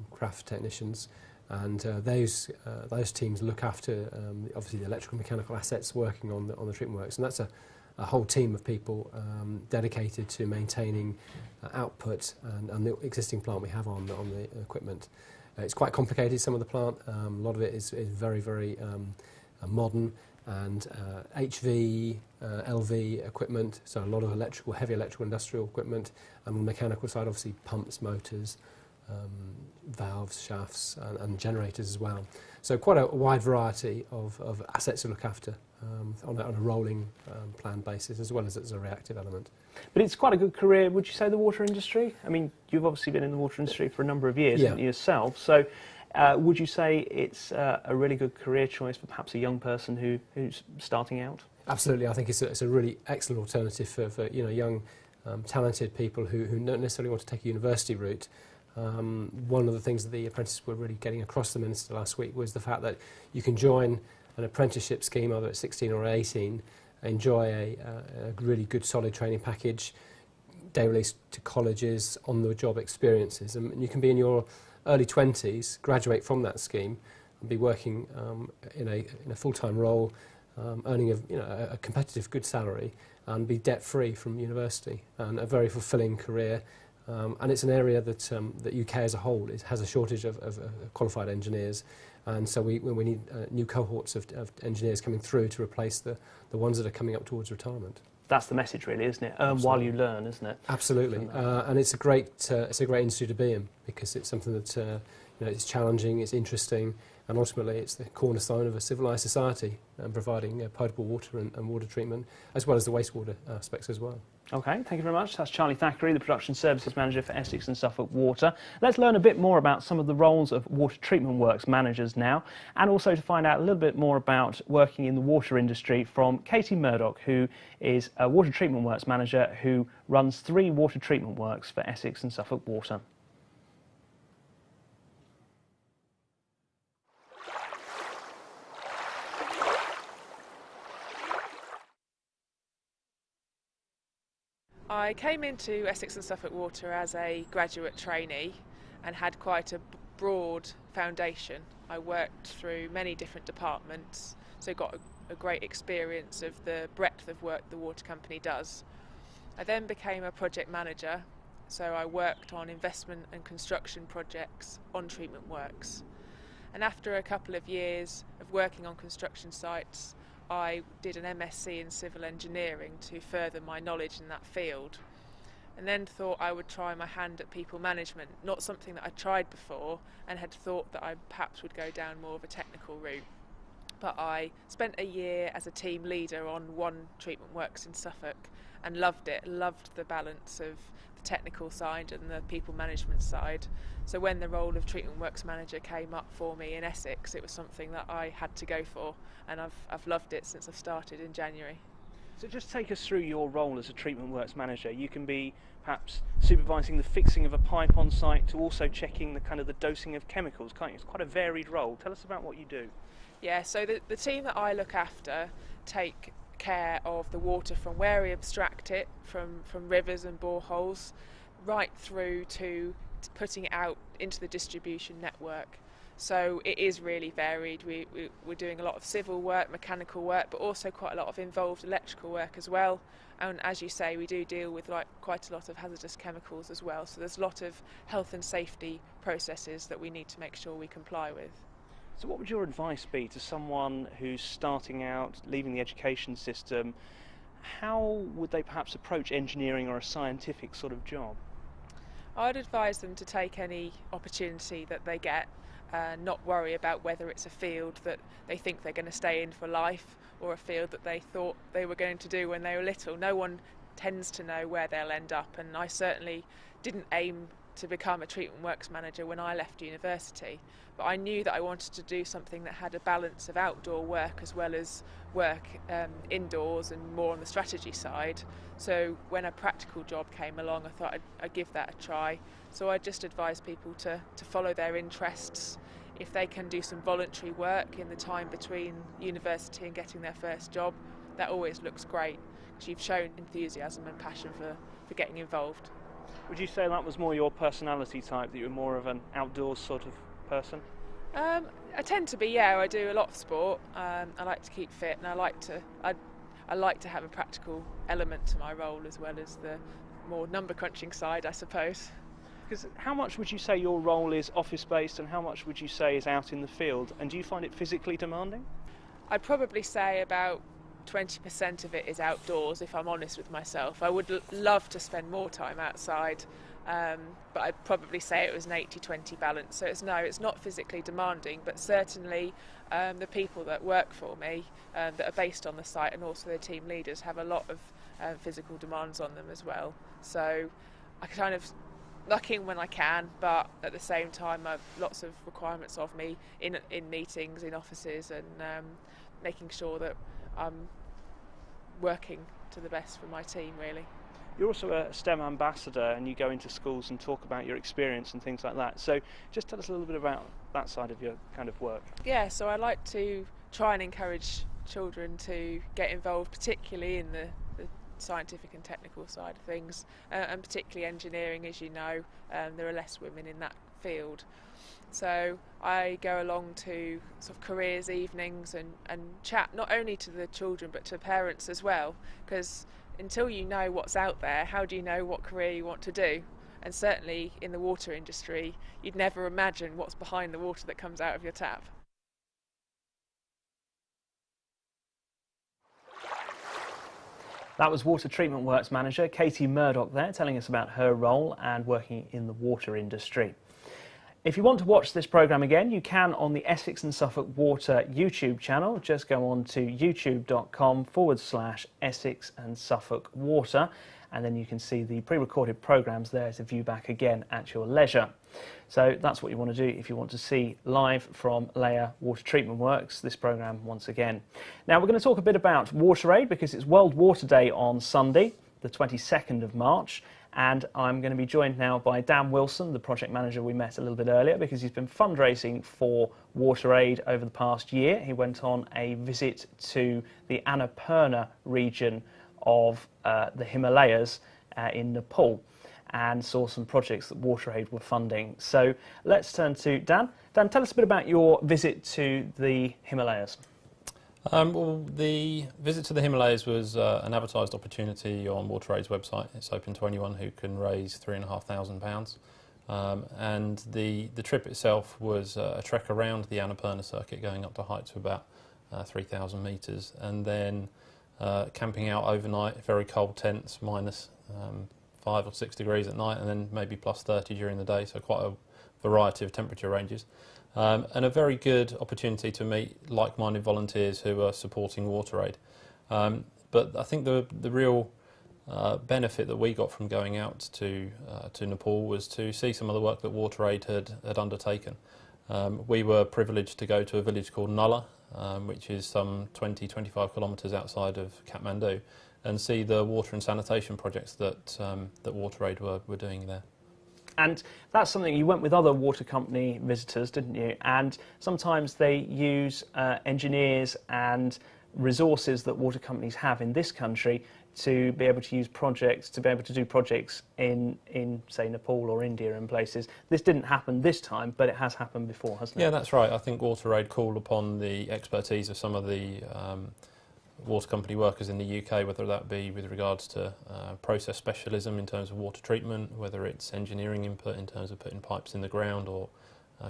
craft technicians. And those teams look after obviously the electrical and mechanical assets working on the treatment works, and that's a whole team of people dedicated to maintaining output and the existing plant we have on the equipment. It's quite complicated, some of the plant. A lot of it is very, very modern and HV, LV equipment, so a lot of heavy electrical industrial equipment, and on the mechanical side obviously pumps, motors, valves, shafts and generators as well. So quite a wide variety of assets to look after on a rolling plan basis as well as a reactive element. But it's quite a good career, would you say, the water industry? I mean, you've obviously been in the water industry for a number of years yourself, so would you say it's a really good career choice for perhaps a young person who's starting out? Absolutely, I think it's a really excellent alternative for young talented people who don't necessarily want to take a university route. One of the things that the apprentices were really getting across the Minister last week was the fact that you can join an apprenticeship scheme either at 16 or 18, enjoy a really good solid training package, day release to colleges, on-the-job experiences, and you can be in your early 20s, graduate from that scheme and be working in a full-time role earning a competitive, good salary, and be debt-free from university, and a very fulfilling career. And it's an area that the UK as a whole has a shortage of qualified engineers, and so we need new cohorts of engineers coming through to replace the ones that are coming up towards retirement. That's the message, really, isn't it? Earn while you learn, isn't it? Absolutely, and it's a great industry to be in, because it's something that it's challenging, it's interesting, and ultimately it's the cornerstone of a civilised society, and providing potable water and water treatment, as well as the wastewater aspects as well. OK, thank you very much. That's Charlie Thackeray, the Production Services Manager for Essex&Suffolk Water. Let's learn a bit more about some of the roles of water treatment works managers now, and also to find out a little bit more about working in the water industry from Katie Murdoch, who is a water treatment works manager who runs 3 water treatment works for Essex&Suffolk Water. I came into Essex&Suffolk Water as a graduate trainee and had quite a broad foundation. I worked through many different departments, so got a great experience of the breadth of work the water company does. I then became a project manager, so I worked on investment and construction projects on treatment works. And after a couple of years of working on construction sites, I did an MSc in civil engineering to further my knowledge in that field, and then thought I would try my hand at people management, not something that I'd tried before, and had thought that I perhaps would go down more of a technical route. But I spent a year as a team leader on one treatment works in Suffolk and loved it, loved the balance of the technical side and the people management side. So when the role of treatment works manager came up for me in Essex, it was something that I had to go for, and I've loved it since I've started in January. So just take us through your role as a treatment works manager. You can be perhaps supervising the fixing of a pipe on site to also checking the dosing of chemicals, can't you? It's quite a varied role. Tell us about what you do. Yeah, so the team that I look after take care of the water from where we abstract it from rivers and boreholes right through to putting it out into the distribution network. So it is really varied. We're doing a lot of civil work, mechanical work, but also quite a lot of involved electrical work as well. And as you say, we do deal with quite a lot of hazardous chemicals as well. So there's a lot of health and safety processes that we need to make sure we comply with. So what would your advice be to someone who's starting out, leaving the education system? How would they perhaps approach engineering or a scientific sort of job? I'd advise them to take any opportunity that they get, not worry about whether it's a field that they think they're going to stay in for life or a field that they thought they were going to do when they were little. No one tends to know where they'll end up, and I certainly didn't aim to become a treatment works manager when I left university, but I knew that I wanted to do something that had a balance of outdoor work as well as work indoors and more on the strategy side. So when a practical job came along, I thought I'd give that a try. So I just advise people to follow their interests. If they can do some voluntary work in the time between university and getting their first job, that always looks great, because you've shown enthusiasm and passion for getting involved. Would you say that was more your personality type, that you were more of an outdoors sort of person? I tend to be, yeah. I do a lot of sport. I like to keep fit, and I like to have a practical element to my role as well as the more number crunching side, I suppose. Because how much would you say your role is office based, and how much would you say is out in the field? And do you find it physically demanding? I'd probably say about 20% of it is outdoors, if I'm honest with myself. I would love to spend more time outside, but I'd probably say it was an 80-20 balance. So it's not physically demanding, but certainly the people that work for me that are based on the site, and also the team leaders, have a lot of physical demands on them as well. So I kind of luck in when I can, but at the same time I've lots of requirements of me in meetings, in offices, and making sure that I'm working to the best for my team, really. You're also a STEM ambassador, and you go into schools and talk about your experience and things like that. So just tell us a little bit about that side of your kind of work. Yeah, so I like to try and encourage children to get involved, particularly in the scientific and technical side of things, and particularly engineering. As you know, there are less women in that field. So I go along to sort of careers evenings and chat not only to the children but to parents as well, because until you know what's out there, how do you know what career you want to do? And certainly in the water industry, you'd never imagine what's behind the water that comes out of your tap. That was Water Treatment Works manager Katie Murdoch there, telling us about her role and working in the water industry. If you want to watch this programme again, you can on the Essex and Suffolk Water YouTube channel. Just go on to youtube.com/Essex and Suffolk Water, and then you can see the pre-recorded programmes there to view back again at your leisure. So that's what you want to do if you want to see live from Layer Water Treatment Works, this programme once again. Now we're going to talk a bit about WaterAid because it's World Water Day on Sunday, the 22nd of March. And I'm going to be joined now by Dan Wilson, the project manager we met a little bit earlier, because he's been fundraising for WaterAid over the past year. He went on a visit to the Annapurna region of the Himalayas in Nepal and saw some projects that WaterAid were funding. So let's turn to Dan. Dan, tell us a bit about your visit to the Himalayas. Well, the visit to the Himalayas was an advertised opportunity on WaterAid's website. It's open to anyone who can raise £3,500. And the trip itself was a trek around the Annapurna circuit, going up to heights of about 3,000 metres, and then camping out overnight, very cold tents, minus 5 or 6 degrees at night, and then maybe plus 30 during the day, so quite a variety of temperature ranges. And a very good opportunity to meet like-minded volunteers who are supporting WaterAid. But I think the real benefit that we got from going out to Nepal was to see some of the work that WaterAid had undertaken. We were privileged to go to a village called Nulla, which is some 20-25 kilometres outside of Kathmandu, and see the water and sanitation projects that WaterAid were doing there. And that's something, you went with other water company visitors, didn't you? And sometimes they use engineers and resources that water companies have in this country to be able to use projects, to be able to do projects in say, Nepal or India and places. This didn't happen this time, but it has happened before, hasn't it? Yeah, that's right. I think WaterAid called upon the expertise of some of the water company workers in the UK, whether that be with regards to process specialism in terms of water treatment, whether it's engineering input in terms of putting pipes in the ground or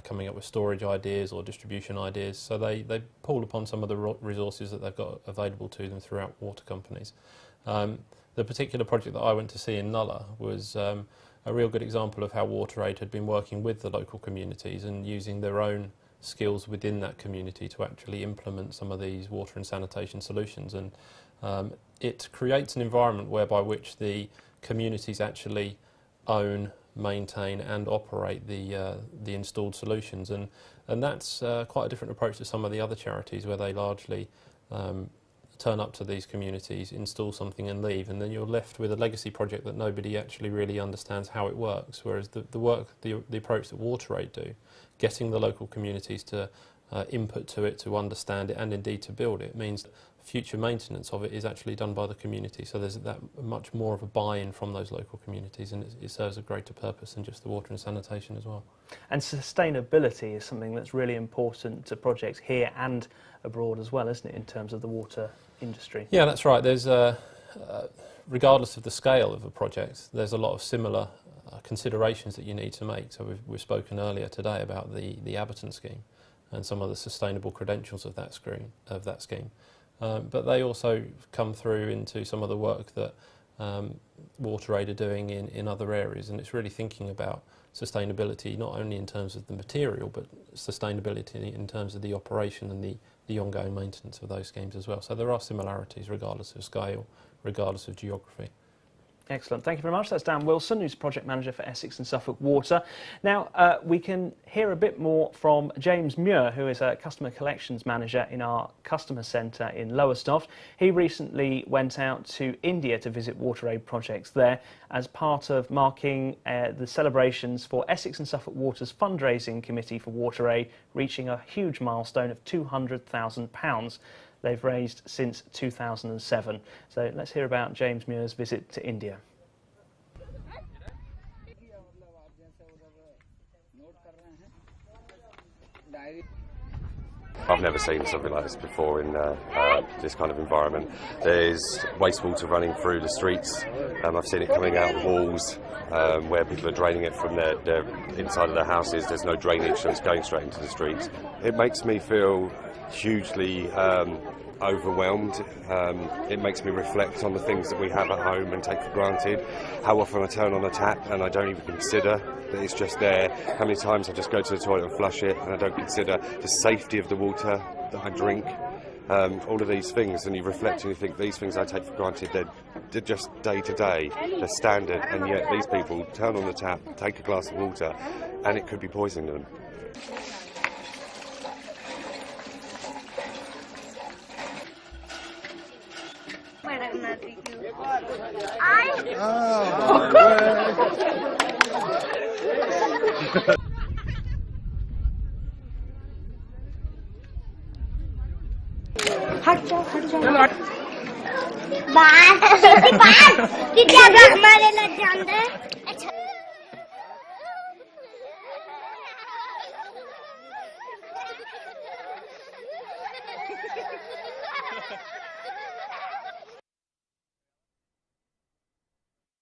coming up with storage ideas or distribution ideas. So they pulled upon some of the resources that they've got available to them throughout water companies. The particular project that I went to see in Nulla was a real good example of how WaterAid had been working with the local communities and using their own skills within that community to actually implement some of these water and sanitation solutions, and it creates an environment whereby which the communities actually own, maintain and operate the installed solutions, and that's quite a different approach to some of the other charities where they largely turn up to these communities, install something and leave, and then you're left with a legacy project that nobody actually really understands how it works, whereas the approach that WaterAid do, getting the local communities to input to it, to understand it and indeed to build it, means that future maintenance of it is actually done by the community. So there's that much more of a buy-in from those local communities, and it serves a greater purpose than just the water and sanitation as well. And sustainability is something that's really important to projects here and abroad as well, isn't it, in terms of the water industry? Yeah, that's right. There's regardless of the scale of a project, there's a lot of similar considerations that you need to make. So we've spoken earlier today about the Abberton scheme and some of the sustainable credentials of that scheme. But they also come through into some of the work that WaterAid are doing in other areas, and it's really thinking about sustainability not only in terms of the material but sustainability in terms of the operation and the ongoing maintenance of those schemes as well. So there are similarities regardless of scale, regardless of geography. Excellent. Thank you very much. That's Dan Wilson, who's Project Manager for Essex and Suffolk Water. Now, we can hear a bit more from James Muir, who is a Customer Collections Manager in our Customer Centre in Lowestoft. He recently went out to India to visit WaterAid projects there as part of marking the celebrations for Essex and Suffolk Water's fundraising committee for WaterAid, reaching a huge milestone of £200,000. They've raised since 2007. So let's hear about James Muir's visit to India. I've never seen something like this before in this kind of environment. There's wastewater running through the streets. I've seen it coming out of walls where people are draining it from their inside of their houses. There's no drainage, so it's going straight into the streets. It makes me feel hugely overwhelmed. It makes me reflect on the things that we have at home and take for granted. How often I turn on a tap and I don't even consider that it's just there. How many times I just go to the toilet and flush it and I don't consider the safety of the water that I drink. All of these things, and you reflect and you think these things I take for granted, they're just day to day, they're standard, and yet these people turn on the tap, take a glass of water and it could be poisoning them.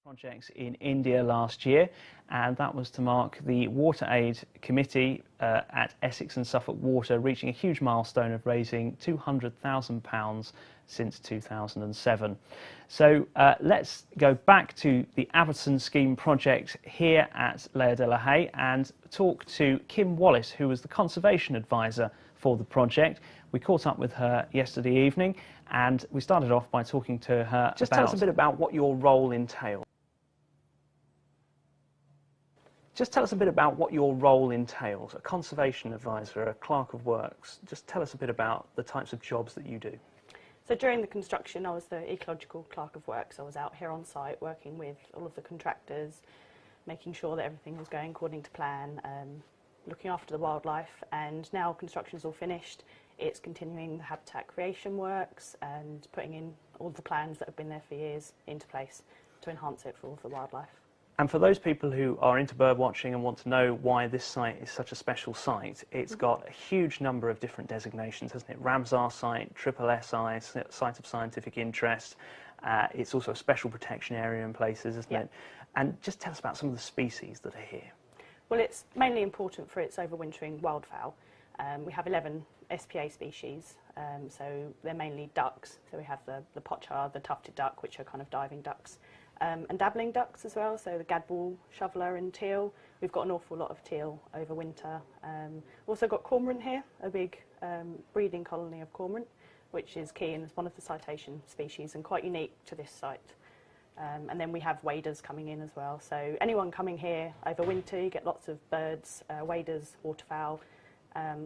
Projects in India last year, and that was to mark the Water Aid Committee at Essex and Suffolk Water reaching a huge milestone of raising £200,000 since 2007. So let's go back to the Abberton Scheme project here at Layer-de-la-Haye and talk to Kim Wallace, who was the conservation advisor for the project. We caught up with her yesterday evening and we started off by talking to her. Just tell us a bit about what your role entails. Just tell us a bit about what your role entails, a conservation advisor, a clerk of works. Just tell us a bit about the types of jobs that you do. So during the construction, I was the ecological clerk of works. I was out here on site working with all of the contractors, making sure that everything was going according to plan, looking after the wildlife. And now construction's all finished, it's continuing the habitat creation works and putting in all the plans that have been there for years into place to enhance it for all of the wildlife. And for those people who are into bird watching and want to know why this site is such a special site, it's got a huge number of different designations, hasn't it? Ramsar site, Triple SI, Site of Scientific Interest. It's also a special protection area in places, isn't it? And just tell us about some of the species that are here. Well, it's mainly important for its overwintering wildfowl. We have 11 SPA species, so they're mainly ducks. So we have the pochard, the tufted duck, which are kind of diving ducks. And dabbling ducks as well, so the gadball, shoveler and teal. We've got an awful lot of teal over winter. Also got cormorant here, a big breeding colony of cormorant, which is key and is one of the citation species and quite unique to this site. And then we have waders coming in as well. So anyone coming here over winter, you get lots of birds, waders, waterfowl,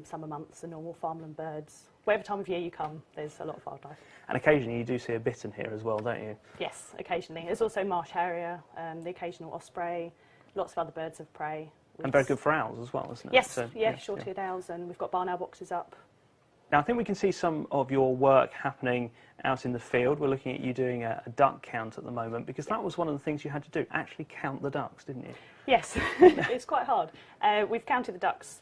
summer months, the normal farmland birds. Whatever time of year you come, there's a lot of wildlife. And occasionally you do see a bittern here as well, don't you? Yes, occasionally. There's also marsh harrier, the occasional osprey, lots of other birds of prey. And very good for owls as well, isn't it? Yes, So, yeah, short-eared owls, and we've got barn owl boxes up. Now I think we can see some of your work happening out in the field. We're looking at you doing a duck count at the moment, because that was one of the things you had to do, actually count the ducks, didn't you? Yes, it's quite hard. We've counted the ducks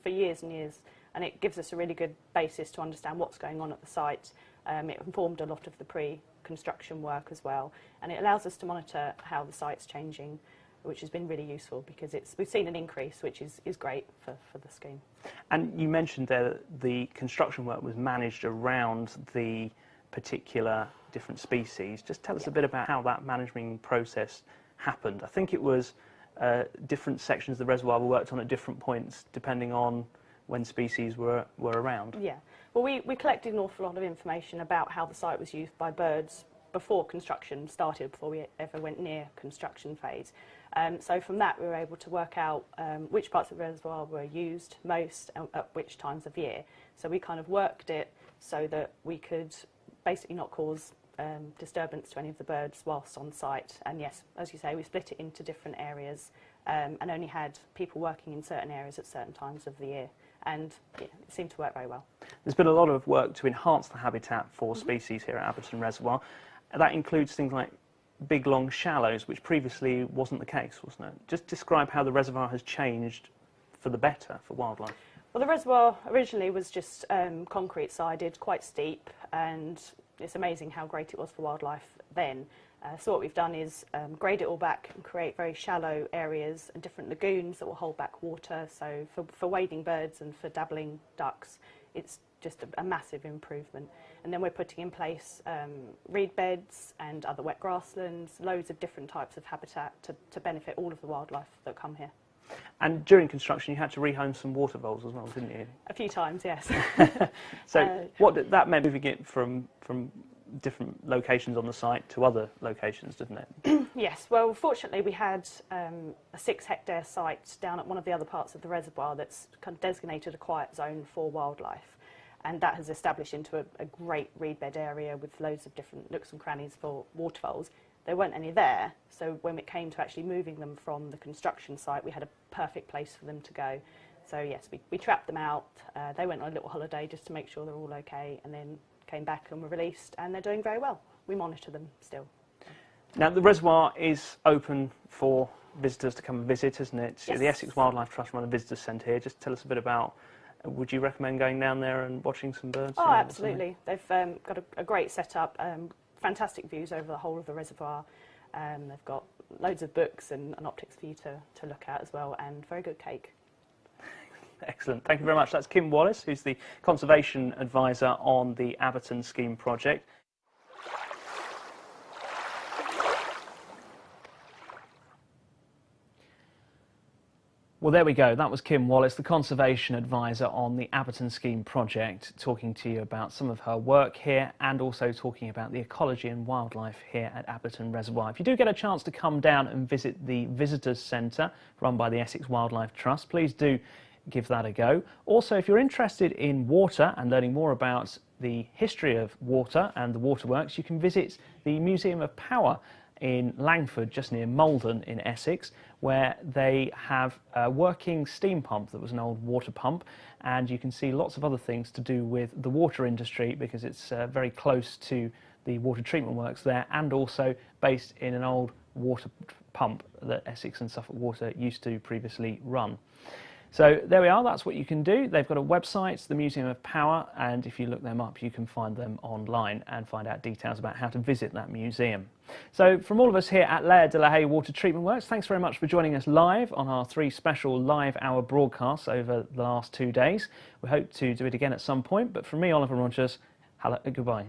for years and years, and it gives us a really good basis to understand what's going on at the site. It informed a lot of the pre-construction work as well, and it allows us to monitor how the site's changing, which has been really useful because we've seen an increase, which is great for the scheme. And you mentioned there that the construction work was managed around the particular different species. Just tell us a bit about how that management process happened. I think it was different sections of the reservoir were worked on at different points depending on when species were around. Yeah, well we collected an awful lot of information about how the site was used by birds before construction started, before we ever went near construction phase. So from that we were able to work out which parts of the reservoir were used most and at which times of year. So we kind of worked it so that we could basically not cause disturbance to any of the birds whilst on site. And yes, as you say, we split it into different areas and only had people working in certain areas at certain times of the year. And yeah, it seemed to work very well. There's been a lot of work to enhance the habitat for species here at Abberton Reservoir. That includes things like big long shallows, which previously wasn't the case, wasn't it? Just describe how the reservoir has changed for the better for wildlife? Well, the reservoir originally was just concrete sided, quite steep, and it's amazing how great it was for wildlife then. So what we've done is grade it all back and create very shallow areas and different lagoons that will hold back water. So for wading birds and for dabbling ducks, it's just a massive improvement. And then we're putting in place reed beds and other wet grasslands, loads of different types of habitat to benefit all of the wildlife that come here. And during construction, you had to rehome some water voles as well, didn't you? A few times, yes. So what that meant moving it from different locations on the site to other locations, didn't it? Yes, well, fortunately we had a 6-hectare site down at one of the other parts of the reservoir that's kind of designated a quiet zone for wildlife, and that has established into a great reed bed area with loads of different nooks and crannies for water voles. There weren't any there, so when it came to actually moving them from the construction site, we had a perfect place for them to go. So yes, we trapped them out, they went on a little holiday just to make sure they're all okay, and then came back and were released, and they're doing very well. We monitor them still. Now, the reservoir is open for visitors to come and visit, isn't it? Yes. The Essex Wildlife Trust run a visitor centre here. Just tell us a bit about, would you recommend going down there and watching some birds? Oh, absolutely. They've got a great setup, fantastic views over the whole of the reservoir. They've got loads of books and optics for you to look at as well, and very good cake. Excellent. Thank you very much. That's Kim Wallace, who's the Conservation Advisor on the Abberton Scheme project. Well, there we go. That was Kim Wallace, the Conservation Advisor on the Abberton Scheme project, talking to you about some of her work here and also talking about the ecology and wildlife here at Abberton Reservoir. If you do get a chance to come down and visit the Visitors Centre run by the Essex Wildlife Trust, please do give that a go. Also, if you're interested in water and learning more about the history of water and the waterworks, you can visit the Museum of Power in Langford, just near Malden in Essex, where they have a working steam pump that was an old water pump, and you can see lots of other things to do with the water industry because it's very close to the water treatment works there, and also based in an old water pump that Essex and Suffolk Water used to previously run. So there we are, that's what you can do. They've got a website, the Museum of Power, and if you look them up you can find them online and find out details about how to visit that museum. So from all of us here at Layer-de-la-Haye Water Treatment Works, thanks very much for joining us live on our 3 special live hour broadcasts over the last 2 days. We hope to do it again at some point, but from me, Oliver Rogers, hello, goodbye.